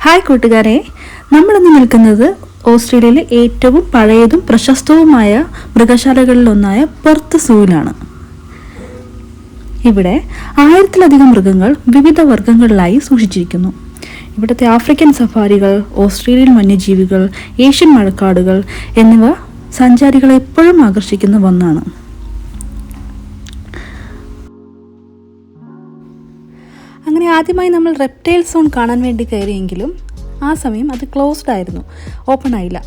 Hi കൂട്ടുകാരെ, നമ്മളിന്ന് നിൽക്കുന്നത് ഓസ്ട്രേലിയയിലെ ഏറ്റവും പഴയതും പ്രശസ്തവുമായ മൃഗശാലകളിലൊന്നായ പെർത്ത് സൂവിലാണ്. ഇവിടെ 1000-ലധികം മൃഗങ്ങൾ വിവിധ വർഗങ്ങളിലായി സൂക്ഷിച്ചിരിക്കുന്നു. ഇവിടുത്തെ ആഫ്രിക്കൻ സഫാരികൾ, ഓസ്ട്രേലിയൻ വന്യജീവികൾ, ഏഷ്യൻ മഴക്കാടുകൾ എന്നിവ സഞ്ചാരികളെ എപ്പോഴും ആകർഷിക്കുന്ന ഒന്നാണ്. അങ്ങനെ ആദ്യമായി നമ്മൾ റെപ്റ്റൈൽ സോൺ കാണാൻ വേണ്ടി കയറിയെങ്കിലും ആ സമയം അത് ക്ലോസ്ഡ് ആയിരുന്നു, ഓപ്പൺ ആയില്ല.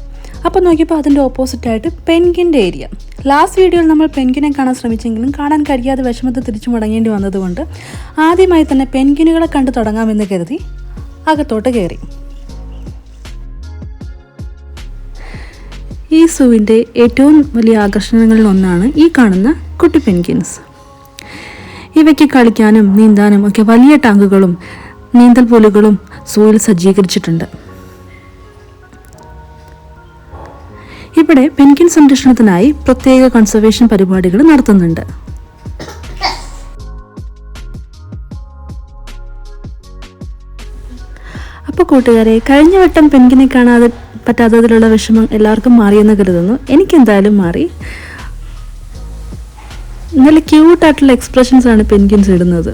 അപ്പോൾ നോക്കിയപ്പോൾ അതിൻ്റെ ഓപ്പോസിറ്റായിട്ട് പെൻഗ്വിൻ്റെ ഏരിയ. ലാസ്റ്റ് വീഡിയോയിൽ നമ്മൾ പെൻഗ്വിനെ കാണാൻ ശ്രമിച്ചെങ്കിലും കാണാൻ കഴിയാതെ വിഷമത്തിൽ തിരിച്ചു മടങ്ങേണ്ടി വന്നതുകൊണ്ട് ആദ്യമായി തന്നെ പെൻഗ്വിനുകളെ കണ്ടു തുടങ്ങാമെന്ന് കരുതി അകത്തോട്ട് കയറി. ഈ സൂവിൻ്റെ ഏറ്റവും വലിയ ആകർഷണങ്ങളിൽ ഒന്നാണ് ഈ കാണുന്ന കുട്ടി പെൻഗ്വിൻസ്. ഇവയ്ക്ക് കളിക്കാനും നീന്താനും ഒക്കെ വലിയ ടാങ്കുകളും നീന്തൽ പൂളുകളും സൂവിൽ സജ്ജീകരിച്ചിട്ടുണ്ട്. ഇവിടെ പെൻഗ്വിൻ സംരക്ഷണത്തിനായി പ്രത്യേക കൺസർവേഷൻ പരിപാടികൾ നടത്തുന്നുണ്ട്. അപ്പോൾ കൂട്ടുകാരെ, കഴിഞ്ഞ വട്ടം പെൻഗ്വിനെ കാണാതെ പറ്റാത്തതിലുള്ള വിഷമം എല്ലാവർക്കും മാറിയെന്ന് കരുതുന്നു. എനിക്കെന്തായാലും മാറി. നല്ല ക്യൂട്ടായിട്ടുള്ള എക്സ്പ്രഷൻസ് ആണ് പെൻഗ്വിൻസ് ഇടുന്നത്.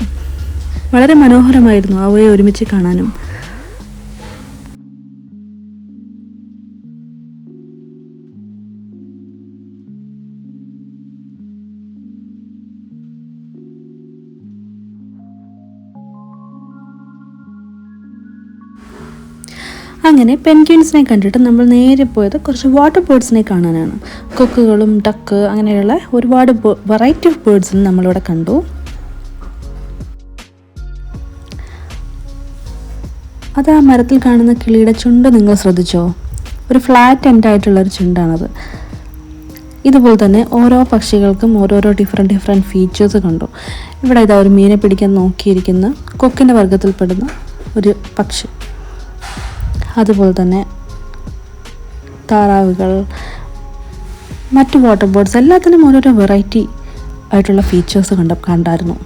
വളരെ മനോഹരമായിരുന്നു അവയെ ഒരുമിച്ച് കാണാനും. അങ്ങനെ പെൻഗ്വിൻസിനെ കണ്ടിട്ട് നമ്മൾ നേരെ പോയത് കുറച്ച് വാട്ടർ ബേർഡ്സിനെ കാണാനാണ്. കൊക്കുകളും ഡക്ക് അങ്ങനെയുള്ള ഒരുപാട് വെറൈറ്റി ഓഫ് ബേർഡ്സിനെ നമ്മളിവിടെ കണ്ടു. അത് ആ മരത്തിൽ കാണുന്ന കിളിയുടെ ചുണ്ട് നിങ്ങൾ ശ്രദ്ധിച്ചോ? ഒരു ഫ്ലാറ്റ് എൻഡായിട്ടുള്ളൊരു ചുണ്ടാണത്. ഇതുപോലെ തന്നെ ഓരോ പക്ഷികൾക്കും ഓരോരോ ഡിഫറെൻറ്റ് ഫീച്ചേഴ്സ് കണ്ടു. ഇവിടെ ഇതാ ഒരു മീനെ പിടിക്കാൻ നോക്കിയിരിക്കുന്ന കൊക്കിൻ്റെ വർഗ്ഗത്തിൽപ്പെടുന്ന ഒരു പക്ഷി. അതുപോലെ തന്നെ താറാവുകൾ, മറ്റു വാട്ടർ ബേർഡ്സ്, എല്ലാത്തിനും ഓരോരോ വെറൈറ്റി ആയിട്ടുള്ള ഫീച്ചേഴ്സ് കണ്ടായിരുന്നു.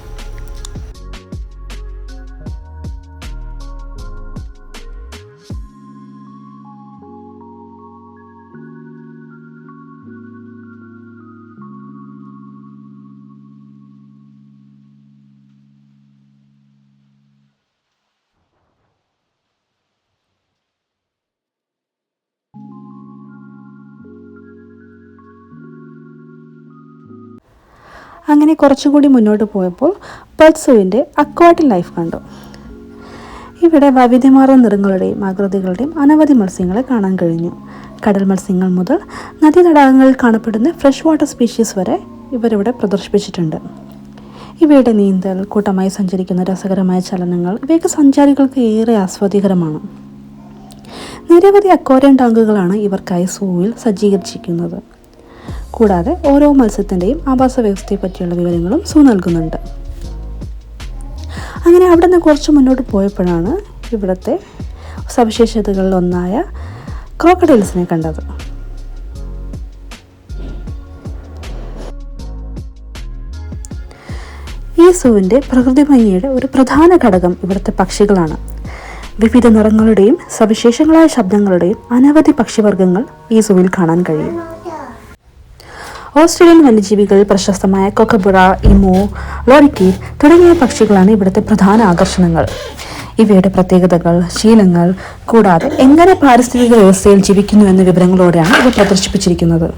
അങ്ങനെ കുറച്ചുകൂടി മുന്നോട്ട് പോയപ്പോൾ പെർത്ത് സൂവിൻ്റെ അക്വാട്ടിക് ലൈഫ് കണ്ടു. ഇവിടെ വൈവിധ്യമാർന്ന നിറങ്ങളുടെയും ആകൃതികളുടെയും അനവധി മത്സ്യങ്ങളെ കാണാൻ കഴിഞ്ഞു. കടൽ മത്സ്യങ്ങൾ മുതൽ നദീതടാകങ്ങളിൽ കാണപ്പെടുന്ന ഫ്രഷ് വാട്ടർ സ്പീഷീസ് വരെ ഇവരിവിടെ പ്രദർശിപ്പിച്ചിട്ടുണ്ട്. ഇവയുടെ നീന്തൽ, കൂട്ടമായി സഞ്ചരിക്കുന്ന രസകരമായ ചലനങ്ങൾ ഇവയൊക്കെ സഞ്ചാരികൾക്ക് ഏറെ ആസ്വാദ്യകരമാണ്. നിരവധി അക്വാറിയം ടാങ്കുകളാണ് ഇവർക്കായി സൂവിൽ സജ്ജീകരിച്ചിരിക്കുന്നത്. കൂടാതെ ഓരോ മത്സ്യത്തിൻ്റെയും ആവാസ വ്യവസ്ഥയെ പറ്റിയുള്ള വിവരങ്ങളും സൂ നൽകുന്നുണ്ട്. അങ്ങനെ അവിടെ നിന്ന് കുറച്ച് മുന്നോട്ട് പോയപ്പോഴാണ് ഇവിടുത്തെ സവിശേഷതകളിലൊന്നായ ക്രോക്കഡൈൽസിനെ കണ്ടത്. ഈ സൂവിൻ്റെ പ്രകൃതി ഭംഗിയുടെ ഒരു പ്രധാന ഘടകം ഇവിടുത്തെ പക്ഷികളാണ്. വിവിധ നിറങ്ങളുടെയും സവിശേഷങ്ങളായ ശബ്ദങ്ങളുടെയും അനവധി പക്ഷിവർഗ്ഗങ്ങൾ ഈ സൂവിൽ കാണാൻ കഴിയും. ഓസ്ട്രേലിയൻ വന്യജീവികളിൽ പ്രശസ്തമായ കൊക്കബുറ, ഇമു, ലോറിക്കീറ്റ് തുടങ്ങിയ പക്ഷികളാണ് ഇവിടുത്തെ പ്രധാന ആകർഷണങ്ങൾ. ഇവയുടെ പ്രത്യേകതകൾ, ശീലങ്ങൾ, കൂടാതെ എങ്ങനെ പാരിസ്ഥിതിക വ്യവസ്ഥയിൽ ജീവിക്കുന്നു എന്ന വിവരങ്ങളോടെയാണ് ഇവ പ്രദർശിപ്പിച്ചിരിക്കുന്നത്.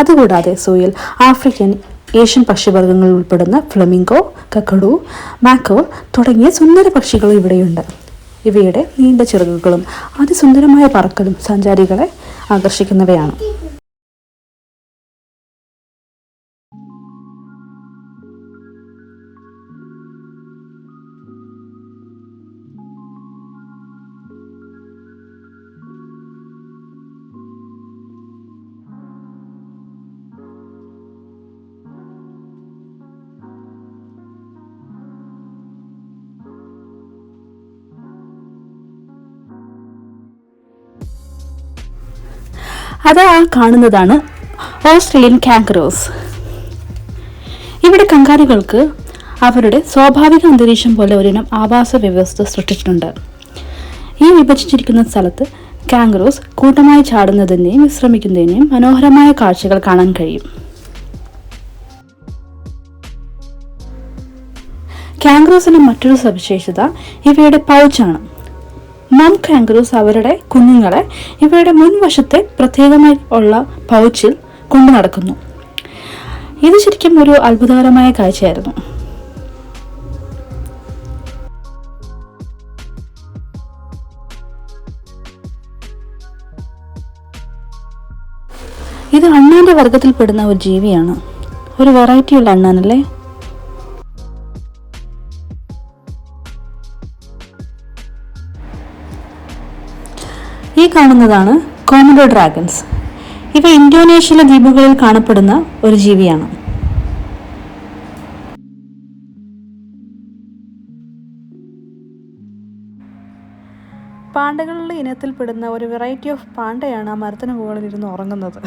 അതുകൂടാതെ സൂയിൽ ആഫ്രിക്കൻ, ഏഷ്യൻ പക്ഷിവർഗ്ഗങ്ങളിൽ ഉൾപ്പെടുന്ന ഫ്ലമിംഗോ, കക്കഡു, മാക്കോ തുടങ്ങിയ സുന്ദര പക്ഷികളും ഇവിടെയുണ്ട്. ഇവയുടെ നീണ്ട ചിറകുകളും അതിസുന്ദരമായ പറക്കലും സഞ്ചാരികളെ ആകർഷിക്കുന്നവയാണ്. അത് ആ കാണുന്നതാണ് ഓസ്ട്രേലിയൻ കാങ്കറൂസ്. ഇവിടെ കങ്കാരുകൾക്ക് അവരുടെ സ്വാഭാവിക അന്തരീക്ഷം പോലെ ഒരിനം ആവാസ വ്യവസ്ഥ സൃഷ്ടിച്ചിട്ടുണ്ട്. ഈ വിഭജിച്ചിരിക്കുന്ന സ്ഥലത്ത് കാംഗറൂസ് കൂട്ടമായി ചാടുന്നതിൻ്റെയും വിശ്രമിക്കുന്നതിൻ്റെയും മനോഹരമായ കാഴ്ചകൾ കാണാൻ കഴിയും. കാംഗറൂസിന്റെ മറ്റൊരു സവിശേഷത ഇവയുടെ പൗച്ചാണ്. മം കാംഗറൂസ് അവരുടെ കുഞ്ഞുങ്ങളെ ഇവയുടെ മുൻവശത്തെ പ്രത്യേകമായി ഉള്ള പൗച്ചിൽ കൊണ്ടു നടക്കുന്നു. ഇത് ശരിക്കും ഒരു അത്ഭുതകരമായ കാഴ്ചയായിരുന്നു. ഇത് അണ്ണാന്റെ വർഗത്തിൽപ്പെടുന്ന ഒരു ജീവിയാണ്. ഒരു വെറൈറ്റിയുള്ള അണ്ണാനല്ലേ. ഈ കാണുന്നതാണ് കോമഡോ ഡ്രാഗൺസ്. ഇവ ഇന്തോനേഷ്യയിലെ ദ്വീപുകളിൽ കാണപ്പെടുന്ന ഒരു ജീവിയാണ്. പാണ്ടകളുടെ ഇനത്തിൽപ്പെടുന്ന ഒരു വെറൈറ്റി ഓഫ് പാണ്ടയാണ് ആ മരത്തിന് മുകളിൽ ഇരുന്ന് ഉറങ്ങുന്നത്.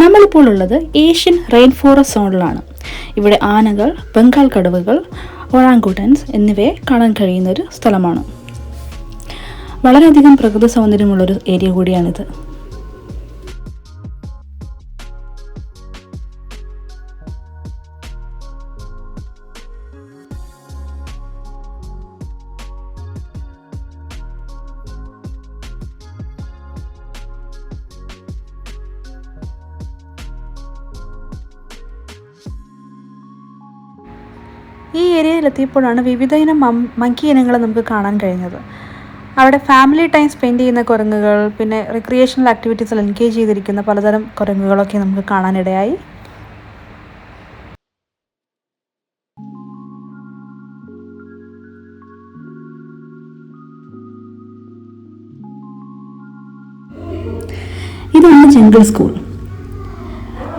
നമ്മളിപ്പോൾ ഉള്ളത് ഏഷ്യൻ റെയിൻ ഫോറസ്റ്റ് സോണിലാണ്. ഇവിടെ ആനകൾ, ബംഗാൾ കടുവകൾ, ഒറാങ്കൂട്ടൻസ് എന്നിവയെ കാണാൻ കഴിയുന്ന ഒരു സ്ഥലമാണ്. വളരെയധികം പ്രകൃതി സൗന്ദര്യമുള്ളൊരു ഏരിയ കൂടിയാണിത്. ഈ ഏരിയയിലെത്തിയപ്പോഴാണ് വിവിധ ഇനം മങ്കി ഇനങ്ങളെ നമുക്ക് കാണാൻ കഴിഞ്ഞത്. അവിടെ ഫാമിലി ടൈം സ്പെൻഡ് ചെയ്യുന്ന കുരങ്ങുകൾ, പിന്നെ റിക്രിയേഷണൽ ആക്ടിവിറ്റീസിൽ എൻഗേജ് ചെയ്തിരിക്കുന്ന പലതരം കുരങ്ങുകളൊക്കെ നമുക്ക് കാണാനിടയായി. ഇതാണ് ജംഗിൾ സ്കൂൾ.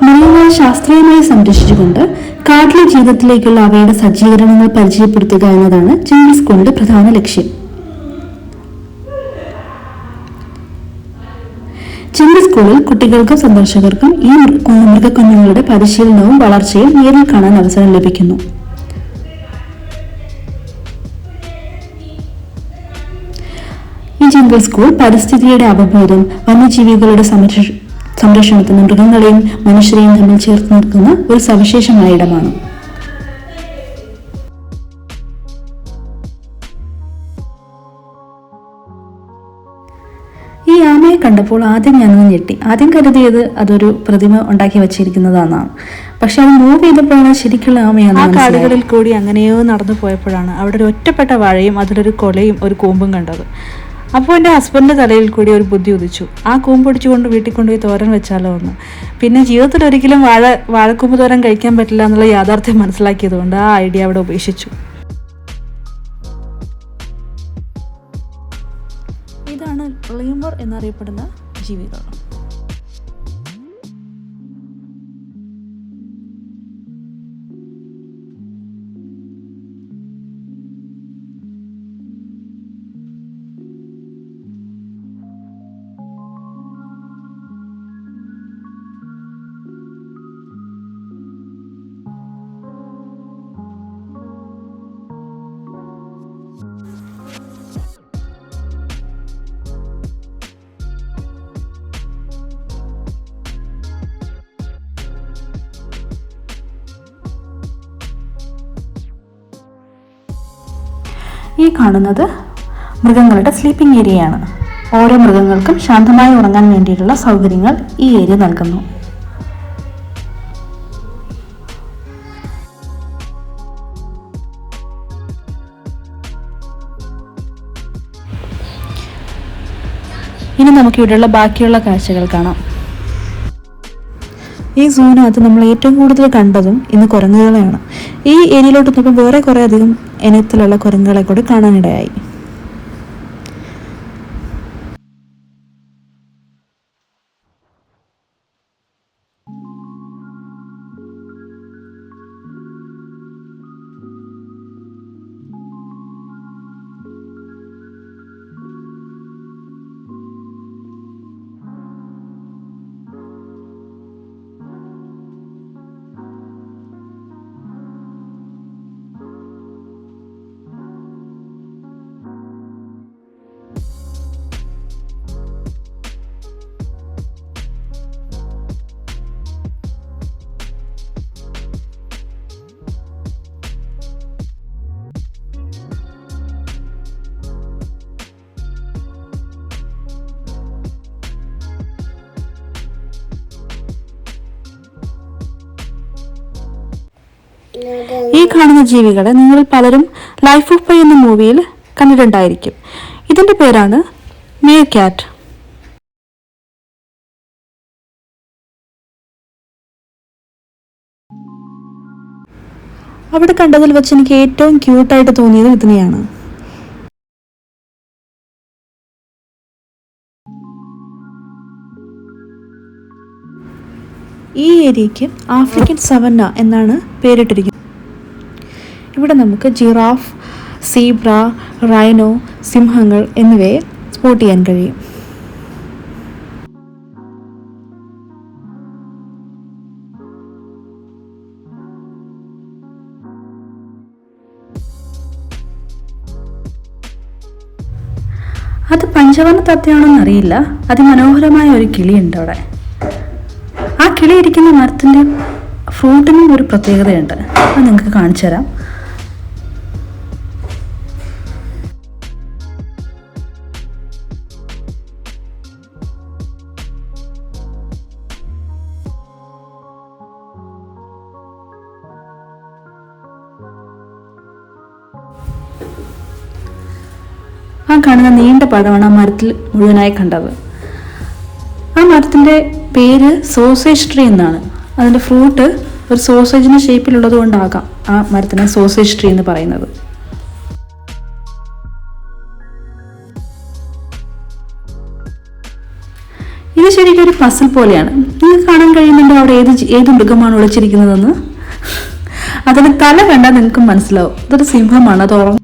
മൃഗങ്ങളെ ശാസ്ത്രീയമായി സംരക്ഷിച്ചുകൊണ്ട് കാട്ടിലെ ജീവിതത്തിലേക്കുള്ള അവയുടെ സജ്ജീകരണങ്ങൾ പരിചയപ്പെടുത്തുക എന്നതാണ് ജംഗിൾ സ്കൂളിന്റെ പ്രധാന ലക്ഷ്യം. ജംഗിൾ സ്കൂളിൽ കുട്ടികൾക്കും സന്ദർശകർക്കും ഈ മൃഗക്കുഞ്ഞുങ്ങളുടെ പരിശീലനവും വളർച്ചയും നേരിൽ കാണാൻ അവസരം ലഭിക്കുന്നു. ഈ ജംഗിൾ സ്കൂൾ പരിസ്ഥിതിയുടെ അവബോധം, വന്യജീവികളുടെ സംരക്ഷണത്തിന് മൃഗങ്ങളെയും മനുഷ്യരെയും തമ്മിൽ ചേർത്ത് നിർത്തുന്ന ഒരു സവിശേഷമായ ഇടമാണ്. ഈ ആമയെ കണ്ടപ്പോൾ ആദ്യം ഞാനൊന്ന് ഞെട്ടി. ആദ്യം കരുതിയത് അതൊരു പ്രതിമ ഉണ്ടാക്കി വെച്ചിരിക്കുന്നതാണ്. പക്ഷെ അത് മൂവ് ചെയ്തപ്പോഴാണ് ശരിക്കുള്ള ആമയാണ്. ആ കാടുകളിൽ കൂടി അങ്ങനെയോ നടന്നു പോയപ്പോഴാണ് അവിടെ ഒരു ഒറ്റപ്പെട്ട വാഴയും അതിലൊരു കൊലയും ഒരു കൂമ്പും കണ്ടത്. അപ്പോൾ എൻ്റെ ഹസ്ബൻഡിൻ്റെ തലയിൽ കൂടി ഒരു ബുദ്ധി ഉദിച്ചു. ആ കൂമ്പ് പിടിച്ചുകൊണ്ട് വീട്ടിൽ കൊണ്ടുപോയി തോരൻ വെച്ചാലോ എന്ന്. പിന്നെ ജീവിതത്തിൽ ഒരിക്കലും വാഴക്കൂമ്പ് തോരൻ കഴിക്കാൻ പറ്റില്ല എന്നുള്ള യാഥാർത്ഥ്യം മനസ്സിലാക്കിയതുകൊണ്ട് ആ ഐഡിയ അവിടെ ഉപേക്ഷിച്ചു. ഇതാണ് ലീമർ എന്നറിയപ്പെടുന്ന ജീവികൾ. ഈ കാണുന്നത് മൃഗങ്ങളുടെ സ്ലീപ്പിംഗ് ഏരിയയാണ്. ഓരോ മൃഗങ്ങൾക്കും ശാന്തമായി ഉറങ്ങാൻ വേണ്ടിയിട്ടുള്ള സൗകര്യങ്ങൾ ഈ ഏരിയ നൽകുന്നു. ഇനി നമുക്ക് ഇവിടെയുള്ള ബാക്കിയുള്ള കാഴ്ചകൾ കാണാം. ഈ സൂവിനകത്ത് നമ്മൾ ഏറ്റവും കൂടുതൽ കണ്ടതും ഇന്ന് കുരങ്ങുകളെയാണ്. ഈ ഏരിയയിലോട്ട് നോക്കുമ്പോൾ വേറെ കുറേ അധികം ഇനത്തിലുള്ള കുരങ്ങുകളെ കൂടി കാണാനിടയായി. ഈ കാണുന്ന ജീവികളെ നിങ്ങൾ പലരും ലൈഫ് ഓഫ് പൈ എന്ന മൂവിയിൽ കണ്ടിട്ടുണ്ടായിരിക്കും. ഇതിന്റെ പേരാണ് മീർ ക്യാറ്റ്. അവിടെ കണ്ടതിൽ വെച്ച് എനിക്ക് ഏറ്റവും ക്യൂട്ടായിട്ട് തോന്നിയത് ഇതിനെയാണ്. ഈ ഏരിയയ്ക്ക് ആഫ്രിക്കൻ സവന്ന എന്നാണ് പേരിട്ടിരിക്കുന്നത്. ഇവിടെ നമുക്ക് ജിറാഫ്, സീബ്ര, റൈനോ, സിംഹങ്ങൾ എന്നിവയെ സ്പോട്ട് ചെയ്യാൻ കഴിയും. അത് പഞ്ചവർണ്ണ തത്തയാണെന്ന് അറിയില്ല. അതിമനോഹരമായ ഒരു കിളിയുണ്ട് അവിടെ. ആ കിളി ഇരിക്കുന്ന മരത്തിൻ്റെ ഫ്രൂട്ടിനും ഒരു പ്രത്യേകതയുണ്ട്. അത് നിങ്ങൾക്ക് കാണിച്ചു തരാം. ആ കാണുന്ന നീണ്ട പഴമാണ് ആ മരത്തിൽ മുഴുവനായി കണ്ടത്. ആ മരത്തിൻ്റെ പേര് സോസേജ് ട്രീ എന്നാണ്. അതിൻ്റെ ഫ്രൂട്ട് ഒരു സോസേജിൻ്റെ ഷേപ്പിലുള്ളത് കൊണ്ടാകാം ആ മരത്തിനെ സോസേജ് ട്രീ എന്ന് പറയുന്നത്. ഇത് ശരിക്കും ഒരു പസിൽ പോലെയാണ്. നിങ്ങൾക്ക് കാണാൻ കഴിയുന്നുണ്ടോ അവിടെ ഏത് മൃഗമാണ് ഒളിച്ചിരിക്കുന്നതെന്ന്? അതിന് തല കണ്ടാൽ നിങ്ങൾക്ക് മനസ്സിലാവും ഇതൊരു സിംഹമാണ്. അത് ഉറങ്ങും.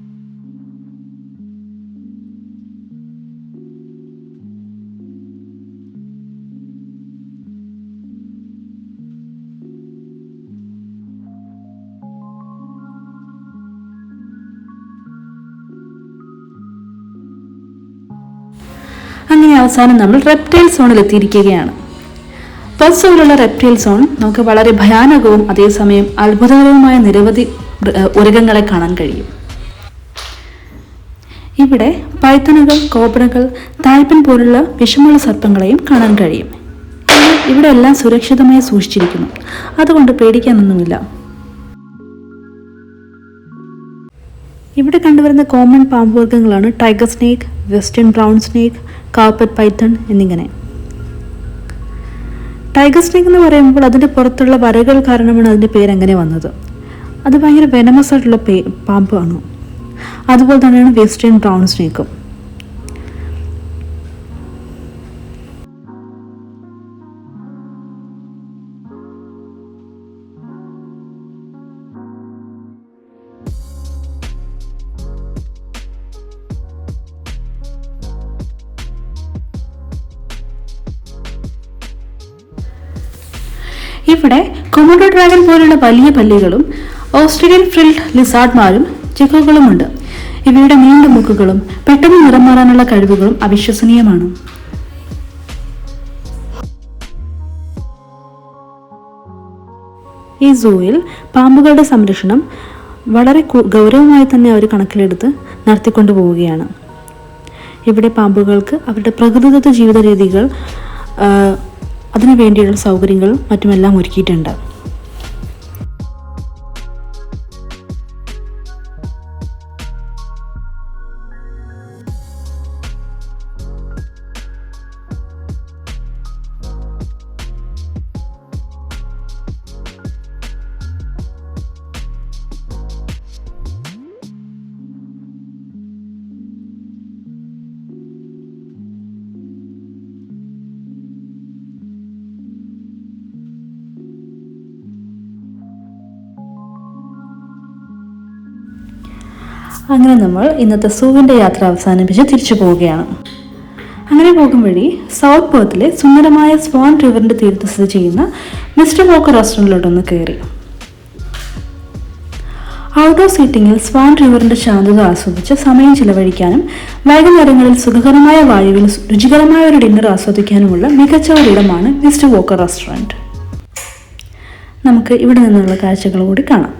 അങ്ങനെ അവസാനം നമ്മൾ റെപ്റ്റൈൽ സോണിൽ എത്തിയിരിക്കുകയാണ്. പെർത്ത് സൂവിലുള്ള റെപ്റ്റൈൽ സോൺ നമുക്ക് വളരെ ഭയാനകവും അതേസമയം അത്ഭുതകരവുമായ നിരവധി ഉരകങ്ങളെ കാണാൻ കഴിയും. ഇവിടെ പൈത്തണുകൾ, കോബ്രകൾ, തായ്പൻ പോലുള്ള വിഷമുള്ള സർപ്പങ്ങളെയും കാണാൻ കഴിയും. ഇവിടെ എല്ലാം സുരക്ഷിതമായി സൂക്ഷിച്ചിരിക്കുന്നു, അതുകൊണ്ട് പേടിക്കാനൊന്നുമില്ല. ഇവിടെ കണ്ടുവരുന്ന കോമൺ പാമ്പ് വർഗ്ഗങ്ങളാണ് tiger snake, western brown snake, carpet python എന്നിങ്ങനെ. ടൈഗർ സ്നേക്ക് എന്ന് പറയുമ്പോൾ അതിൻ്റെ പുറത്തുള്ള വരകൾ കാരണമാണ് അതിൻ്റെ പേരങ്ങനെ വന്നത്. അത് ഭയങ്കര വെനമസ് ആയിട്ടുള്ള പാമ്പാണ്. അതുപോലെ തന്നെയാണ് വെസ്റ്റേൺ ബ്രൗൺ സ്നേക്കും. ഇവിടെ കൊമോഡോ ഡ്രാഗൺ പോലുള്ള വലിയ പല്ലികളും ഓസ്ട്രേലിയൻ ഫ്രിൽഡ് ലിസാർഡ്മാരും ചിക്കുകളുമുണ്ട്. ഇവയുടെ നീണ്ട മൂക്കുകളും പെട്ടെന്ന് നിറം മാറാനുള്ള കഴിവുകളും അവിശ്വസനീയമാണ്. ഈ സൂവിൽ പാമ്പുകളുടെ സംരക്ഷണം വളരെ ഗൗരവമായി തന്നെ അവർ കണക്കിലെടുത്ത് നടത്തിക്കൊണ്ടു പോവുകയാണ്. ഇവിടെ പാമ്പുകൾക്ക് അവരുടെ പ്രകൃതിദത്ത ജീവിത രീതികൾ, അതിനു വേണ്ടിയുള്ള സൗകര്യങ്ങളും മറ്റുമെല്ലാം ഒരുക്കിയിട്ടുണ്ട്. അങ്ങനെ നമ്മൾ ഇന്നത്തെ സൂവിൻ്റെ യാത്ര അവസാനിപ്പിച്ച് തിരിച്ചു പോവുകയാണ്. അങ്ങനെ പോകും വഴി സൗത്ത് പെർത്തിലെ സുന്ദരമായ സ്വാൻ റിവറിൻ്റെ തീരത്ത് സ്ഥിതി ചെയ്യുന്ന മിസ്റ്റർ വോക്കർ റെസ്റ്റോറൻറ്റിലോട്ടൊന്ന് കയറി. ഔട്ട്ഡോർ സീറ്റിങ്ങിൽ സ്വാൻ റിവറിൻ്റെ ശാന്തത ആസ്വദിച്ച് സമയം ചിലവഴിക്കാനും വൈകുന്നേരങ്ങളിൽ സുഖകരമായ വായുവിൽ രുചികരമായ ഒരു ഡിന്നർ ആസ്വദിക്കാനുമുള്ള മികച്ച ഒരിടമാണ് മിസ്റ്റർ വോക്കർ റെസ്റ്റോറൻറ്റ്. നമുക്ക് ഇവിടെ നിന്നുള്ള കാഴ്ചകൾ കൂടി കാണാം.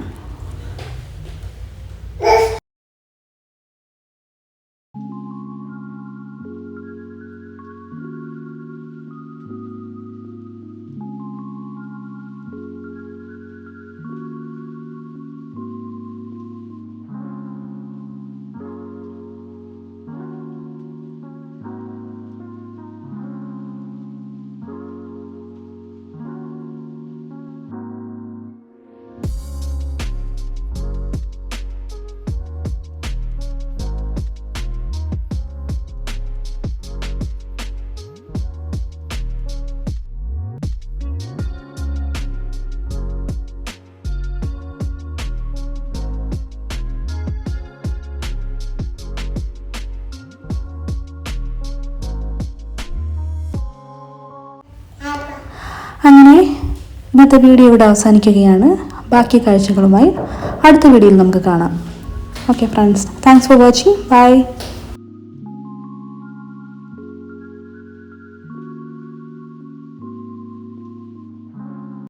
ഇന്നത്തെ വീഡിയോ ഇവിടെ അവസാനിക്കുകയാണ്. ബാക്കി കാഴ്ചകളുമായി അടുത്ത വീഡിയോയിൽ നമുക്ക് കാണാം. Okay friends, thanks for watching. By.